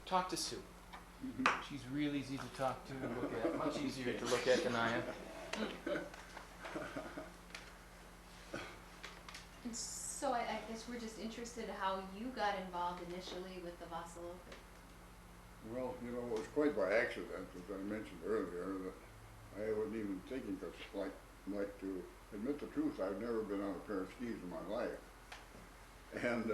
talk to Sue. She's real easy to talk to and look at, much easier to look at than I am. And so I guess we're just interested how you got involved initially with the Vasalope. Well, you know, it was quite by accident, as I mentioned earlier, that I wasn't even thinking, because like to admit the truth, I've never been on a pair of skis in my life. And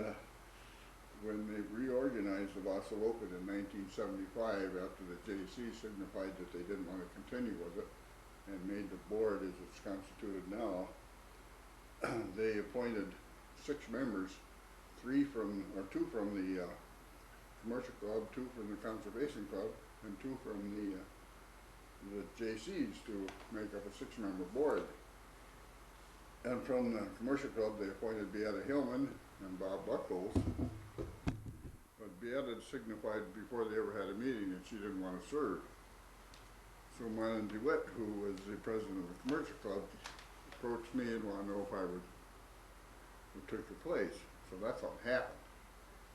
when they reorganized the Vasalope in 1975, after the JC signified that they didn't want to continue with it, and made the board as it's constituted now, they appointed 6 members, 2 from the Commercial Club, 2 from the Conservation Club, and 2 from the JCs to make up a 6-member board. And from the Commercial Club, they appointed Beata Hillman and Bob Buckles. But Beata signified before they ever had a meeting that she didn't want to serve. So Marlon DeWitt, who was the president of the Commercial Club, approached me and wanted to know if I would take her place. So that's what happened.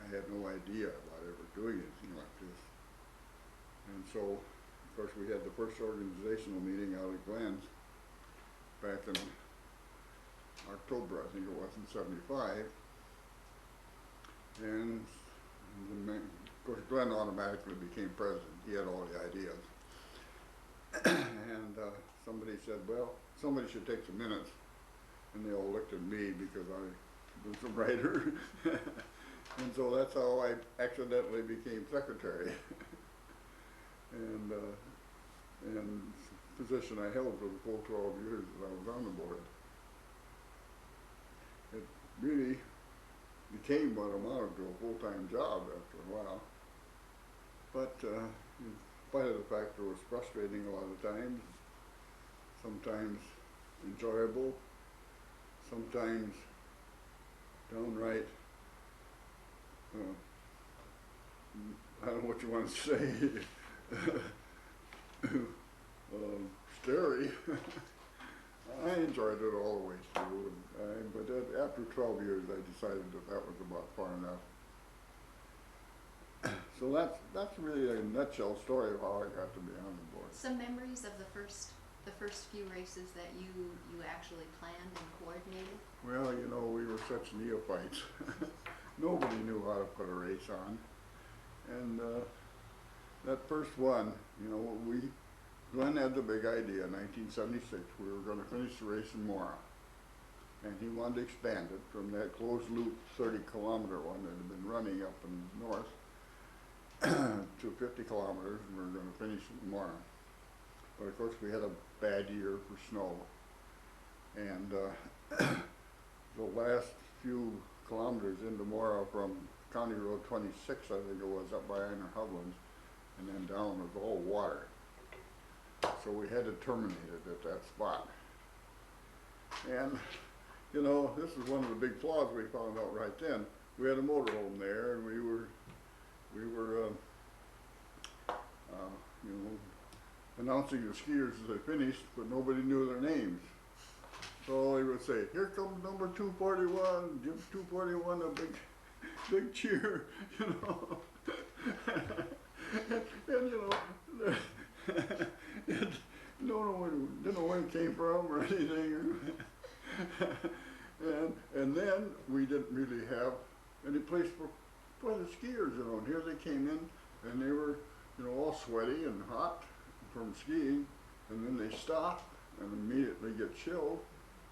I had no idea about ever doing anything like this. And so, of course, we had the first organizational meeting out at Glenn's back in October, I think it was, in '75. And of course, Glenn automatically became president. He had all the ideas. And somebody said, well, somebody should take the minutes. And they all looked at me because I was the writer. And so that's how I accidentally became secretary. And the position I held for the full 12 years that I was on the board. It really became what amounted to a full-time job after a while. But in spite of the fact it was frustrating a lot of times, sometimes enjoyable, sometimes downright, I don't know what you want to say, scary. I enjoyed it all the way through, but after 12 years I decided that that was about far enough. So that's really a nutshell story of how I got to be on the board. Some memories of the first few races that you actually planned and coordinated? Well, you know, we were such neophytes. Nobody knew how to put a race on. And that first one, you know, Glenn had the big idea in 1976. We were going to finish the race in Mora. And he wanted to expand it from that closed loop 30-kilometer one that had been running up in the north to 50 kilometers, and we were going to finish in Mora. But of course we had a bad year for snow. And the last few kilometers into Mora from County Road 26, I think it was, up by Einer Hovlands, and then down was all water. So we had to terminate it at that spot. And, you know, this is one of the big flaws we found out right then. We had a motorhome there, and we were you know, announcing the skiers as they finished, but nobody knew their names. So they would say, here comes number 241, give 241 a big cheer, you know. and you know, didn't know where it came from or anything. and then we didn't really have any place for the skiers, you know. And here they came in, and they were, you know, all sweaty and hot from skiing, and then they stop and immediately get chilled,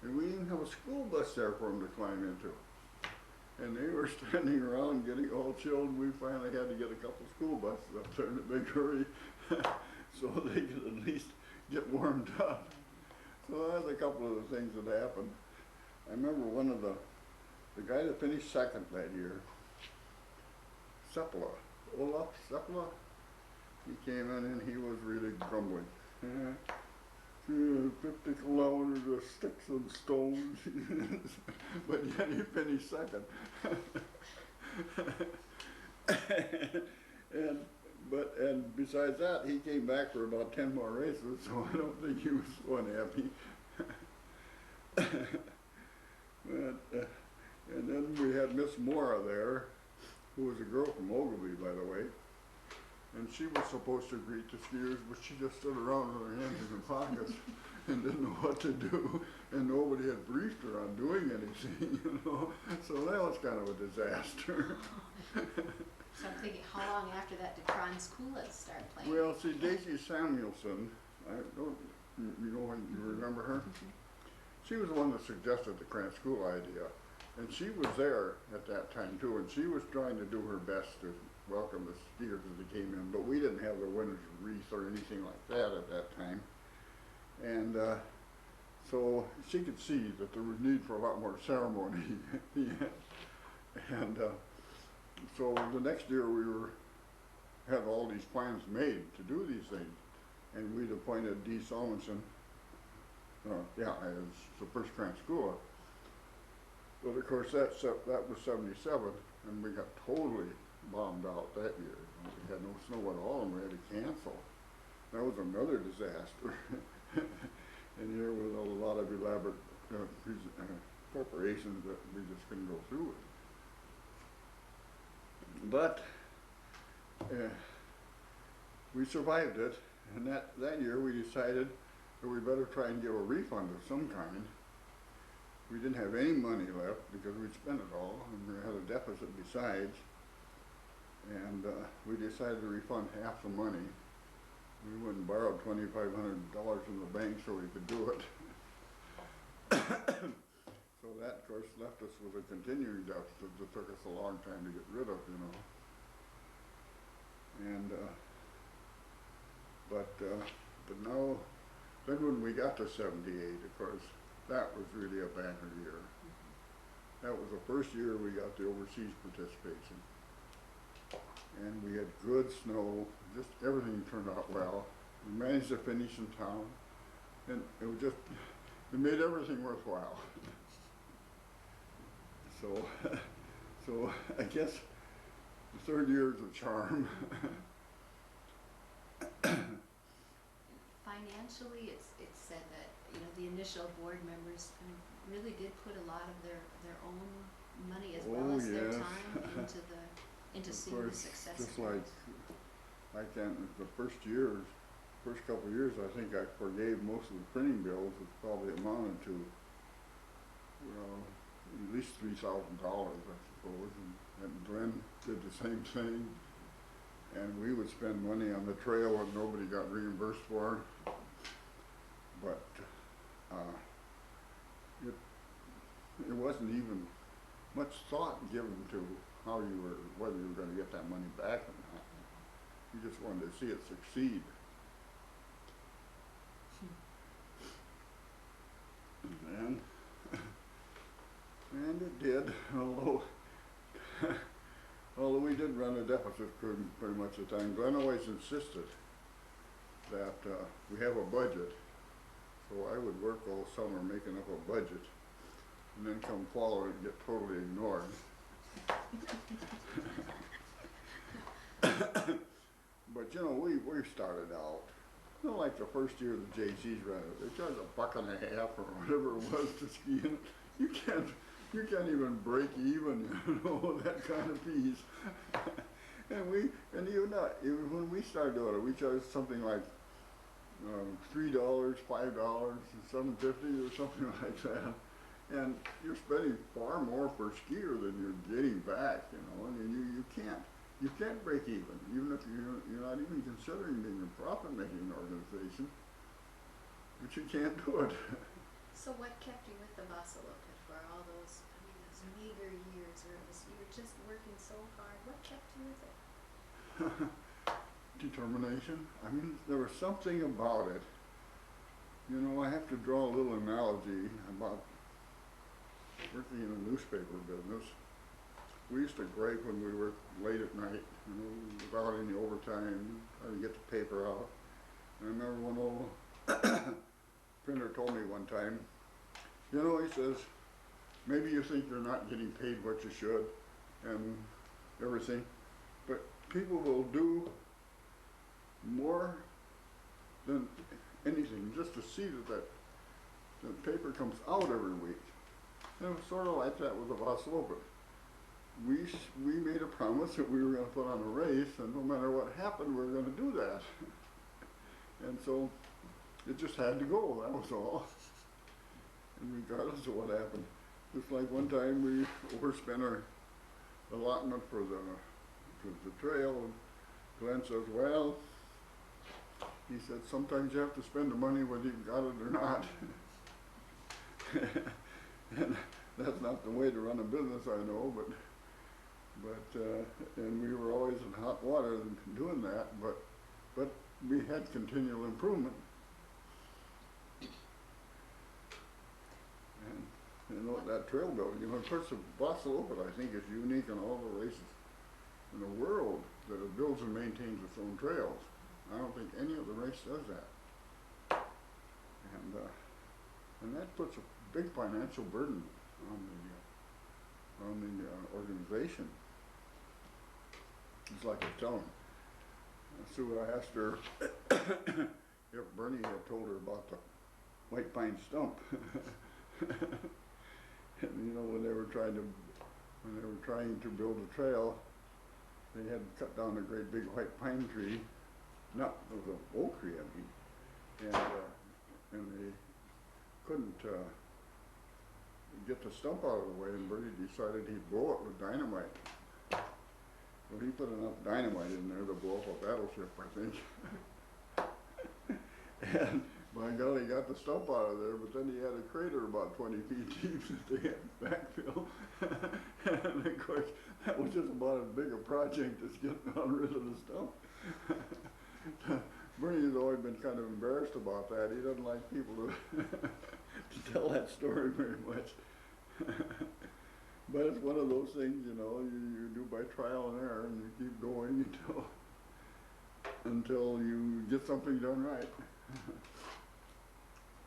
and we didn't have a school bus there for them to climb into. And they were standing around getting all chilled. We finally had to get a couple school buses up there in a big hurry so they could at least get warmed up. So that's a couple of the things that happened. I remember one of the guy that finished second that year, Olaf Seppala, he came in and he was really grumbling. 50 kilometers of sticks and stones, but yet he finished second. and besides that, he came back for about 10 more races, so I don't think he was so unhappy. And then we had Miss Mora there, who was a girl from Ogilvy, by the way. she was supposed to greet the skiers, but she just stood around with her hands in her pockets and didn't know what to do, and nobody had briefed her on doing anything, you know. So that was kind of a disaster. So I'm thinking, how long after that did Franz Kula start playing? Well, see, Daisy Samuelson, I don't, you know, you remember her? She was the one that suggested the Kranz School idea, and she was there at that time too, and she was trying to do her best to welcome the skiers as they came in, but we didn't have the winner's wreath or anything like that at that time. And so she could see that there was need for a lot more ceremony. And so the next year we had all these plans made to do these things, and we'd appointed Dee Solmonson, as the first Kranz School. But of course that was 77, and we got totally bombed out that year. We had no snow at all, and we had to cancel. That was another disaster. And here with a lot of elaborate preparations that we just couldn't go through with. But we survived it, and that year we decided that we better try and give a refund of some kind. We didn't have any money left because we'd spent it all, and we had a deficit besides. And we decided to refund half the money. We went and borrowed $2,500 from the bank so we could do it. So that, of course, left us with a continuing deficit that took us a long time to get rid of, you know. And but now, then when we got to 78, of course, that was really a banner year. That was the first year we got the overseas participation. And we had good snow, just everything turned out well. We managed to finish in town, and it was just, it made everything worthwhile. So I guess the third year is a charm. Financially, it's said that, you know, the initial board members really did put a lot of their own money as well as their time into seeing the success. Just like, I can't, the first couple of years, I think I forgave most of the printing bills, which probably amounted to, at least $3,000, I suppose, and Glenn did the same thing. And we would spend money on the trail that nobody got reimbursed for. But it wasn't even much thought given to whether you were going to get that money back or not. You just wanted to see it succeed. And it did, although we did run a deficit pretty much at the time. Glenn always insisted that we have a budget. So I would work all summer making up a budget, and then come fall and get totally ignored. But you know, we started out, you know, like the first year the JCs ran it, they charged $1.50 or whatever it was to ski in. You can't even break even, you know, that kind of piece. And even when we started doing it, we charged something like $3, $5, $7.50 or something like that. And you're spending far more per skier than you're getting back, you know. I mean, you can't break even if you're not even considering being a profit-making organization. But you can't do it. So what kept you with the Vasaloppet for all those meager years where you were just working so hard? What kept you with it? Determination. I mean, there was something about it. You know, I have to draw a little analogy about working in the newspaper business. We used to gripe when we worked late at night, you know, without any overtime, trying to get the paper out. And I remember one old printer told me one time, you know, he says, maybe you think you're not getting paid what you should and everything, but people will do more than anything just to see that the paper comes out every week. And it was sort of like that with the Vasaloppet. we made a promise that we were gonna put on a race, and no matter what happened, we were gonna do that. And so, it just had to go, that was all. And regardless of what happened, just like one time we overspent our allotment for the trail, and Glenn says, well, he said, sometimes you have to spend the money whether you got it or not. And that's not the way to run a business, I know, but and we were always in hot water doing that, but we had continual improvement. And you know, that trail building, of course, the Bossa I think is unique in all the races in the world that it builds and maintains its own trails. I don't think any other race does that. And that puts a big financial burden on the organization. It's like I tell him. Sue, I asked her if Bernie had told her about the white pine stump. And you know, when they were trying to build a trail, they had cut down a great big white pine tree. It was an oak tree, I mean, and they couldn't get the stump out of the way, and Bertie decided he'd blow it with dynamite. Well, he put enough dynamite in there to blow up a battleship, I think. And by golly, he got the stump out of there, but then he had a crater about 20 feet deep that they had to backfill. And of course, that was just about as big a project as getting rid of the stump. Bernie's always been kind of embarrassed about that. He doesn't like people to tell that story very much. But it's one of those things, you know, you do by trial and error, and you keep going until you get something done right.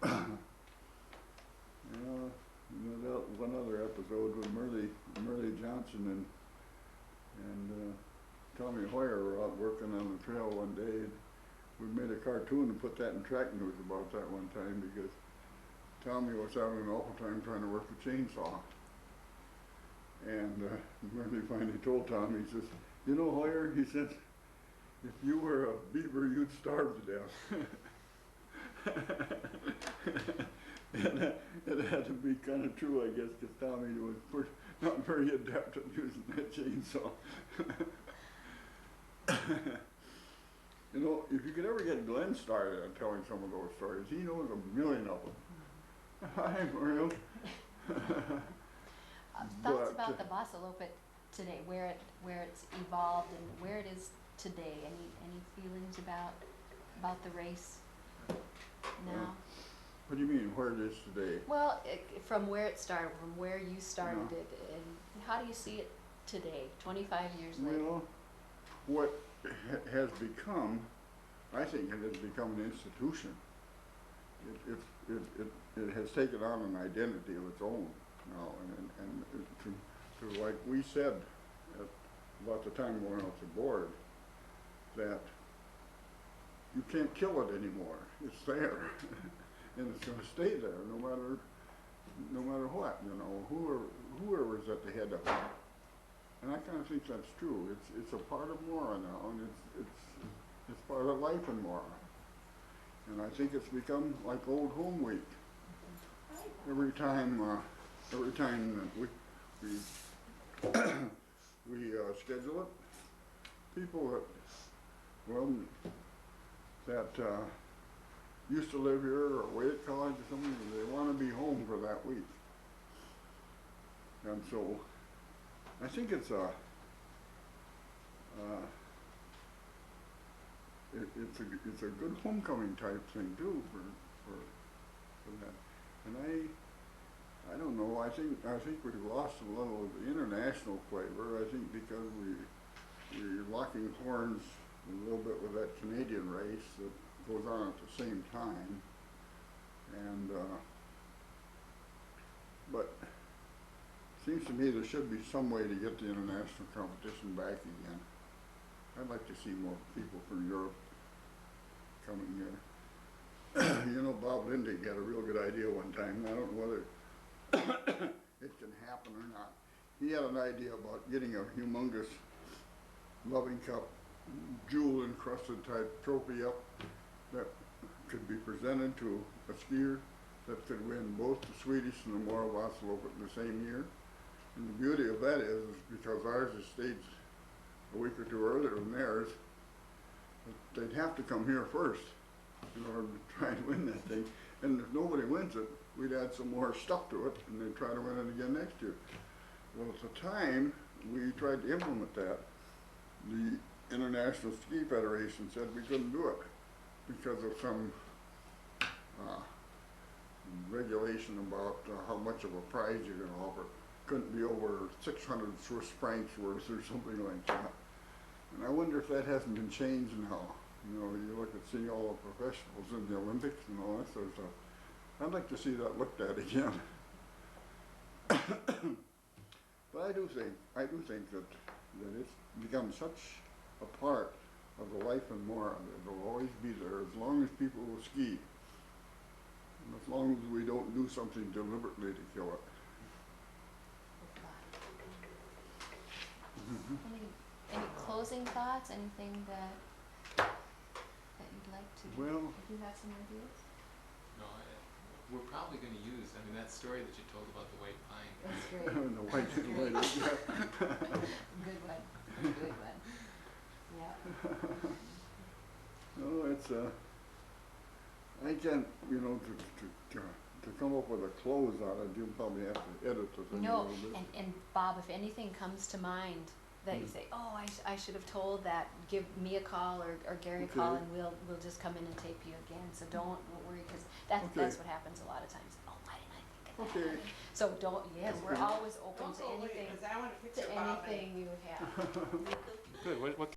You know, one other episode with Merle Johnson and Tommy Hoyer were out working on the trail one day, and we made a cartoon and put that in track news about that one time because Tommy was having an awful time trying to work the chainsaw. And Merle finally told Tommy, he says, you know, Hoyer, he said, if you were a beaver, you'd starve to death. And it had to be kind of true, I guess, because Tommy was not very adept at using that chainsaw. You know, if you could ever get Glenn started on telling some of those stories, he knows a million of them. Hi, Merle. Thoughts about the Bossa today, where it's evolved and where it is today. Any feelings about the race now? What do you mean, where it is today? Well, from where it started, from where you started Yeah. it, and how do you see it today, 25 years later? Well, what has become, I think it has become an institution. It has taken on an identity of its own now, and to like we said at about the time we went off the board, that you can't kill it anymore. It's there, and it's going to stay there no matter what. You know, whoever's at the head of it. And I kind of think that's true. It's a part of Mora now, and it's part of life in Mora. And I think it's become like old home week. Every time that we schedule it, people that used to live here or away at college or something, they want to be home for that week. And so I think it's a good homecoming type thing too for that. And I don't know. I think we've lost a little of the international flavor. I think because we're locking horns a little bit with that Canadian race that goes on at the same time. And but it seems to me there should be some way to get the international competition back again. I'd like to see more people from Europe coming here. You know, Bob Lindy had a real good idea one time. I don't know whether it can happen or not. he had an idea about getting a humongous loving cup, jewel encrusted type trophy up that could be presented to a skier that could win both the Swedish and the Mora Vasaloppet in the same year. And the beauty of that is because ours is staged a week or two earlier than theirs, they'd have to come here first in order to try and win that thing. And if nobody wins it, we'd add some more stuff to it and they'd try to win it again next year. Well, at the time we tried to implement that, the International Ski Federation said we couldn't do it because of some regulation about how much of a prize you're going to offer. Couldn't be over 600 Swiss francs worth or something like that. And I wonder if that hasn't been changed now. You know, you look at seeing all the professionals in the Olympics and all that sort of stuff. I'd like to see that looked at again. But I do think that it's become such a part of the life in Mora that it'll always be there as long as people will ski. And as long as we don't do something deliberately to kill it. Any closing thoughts? Anything that you'd like to? Well, if you have some ideas. No, we're probably going to use. I mean, that story that you told about the white pine. That's great. the white, Good one. Good one. Yeah. No, it's I can't, you know, to come up with a close on it, you'll probably have to edit the thing a No, little bit. and Bob, if anything comes to mind that you say, oh, I should have told that, give me a call or Gary a call, Okay. and we'll just come in and tape you again. So don't worry, because that's what happens a lot of times. Oh, why didn't I think of that? Okay. So don't. Yes, we're Okay. always open Don't to go late, anything. 'cause I want a picture of Bob and- You have. Good. What